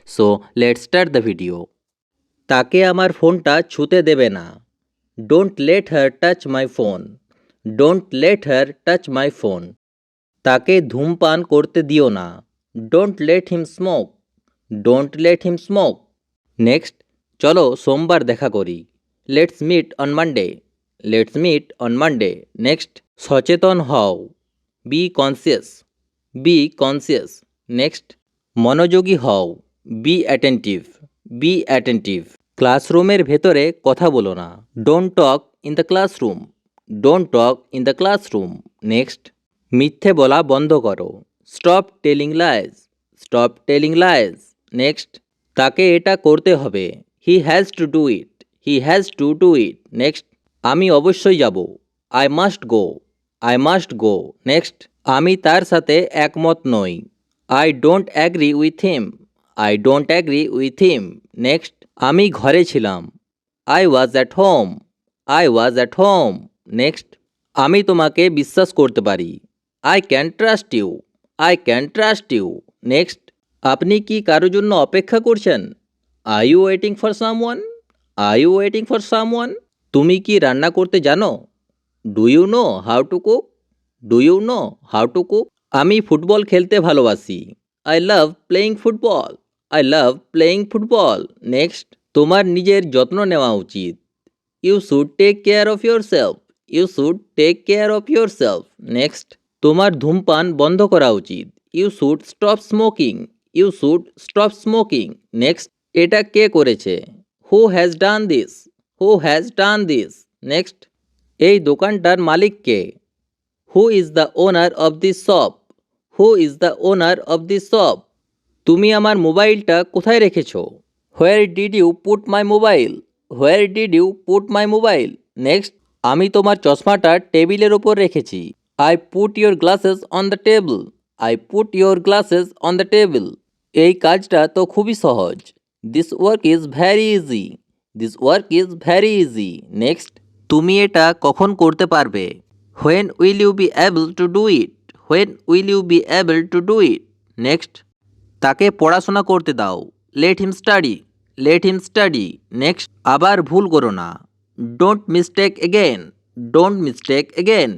So let's start the video. তাকে আমার ফোনটা ছুতে দেবে না। Don't let her touch my phone. Don't let her touch my phone. তাকে ধূমপান করতে দিও না। Don't let him smoke. Don't let him smoke. Next, চলো সোমবার দেখা করি। Let's meet on Monday. Let's meet on Monday. Next, সচেতন হও। Be conscious. Be conscious. Next, মনোযোগী হও। Be attentive. Be attentive. ক্লাসরুমের ভেতরে কথা বলো না। Don't talk in the classroom. Don't talk in the classroom. Next, মিথ্যে বলা বন্ধ করো। Stop telling lies. Stop telling lies. Next, তাকে এটা করতে হবে। He has to do it. He has to do it. Next, আমি অবশ্যই যাব। I must go. I must go. Next, আমি তার সাথে একমত নই। I don't agree with him. I don't agree with him. Next, আমি ঘরে ছিলাম। I was at home. I was at home. Next, আমি তোমাকে বিশ্বাস করতে পারি। I can trust you. I can trust you. Next, আপনি কি কারোর জন্য অপেক্ষা করছেন? Are you waiting for someone? Are you waiting for someone? তুমি কি রান্না করতে জানো? Do you know how to cook? Do you know how to cook? আমি ফুটবল খেলতে ভালোবাসি। I love playing football. I love playing football. Next, তোমার নিজের যত্ন নেওয়া উচিত। You should take care of yourself. You should take care of yourself. Next, তোমার ধূমপান বন্ধ করা উচিত। You should stop smoking. You should stop smoking. Next, এটা কে করেছে? Who has done this? Who has done this? Next, এই দোকানটার মালিক কে? Who is the owner of this shop? Who is the owner of this shop? তুমি আমার মোবাইলটা কোথায় রেখেছো? Where did you put my mobile? Where did you put my mobile? Next, আমি তোমার চশমাটা টেবিলের ওপর রেখেছি। I put your glasses on the table. I put your glasses on the table. এই কাজটা তো খুবই সহজ। This work is very easy. This work is very easy. Next, তুমি এটা কখন করতে পারবে? When will you be able to do it? When will you be able to do it? Next, তাকে পড়াশোনা করতে দাও। Let him study. Let him study. Next, আবার ভুল করো না। Don't mistake again. Don't mistake again.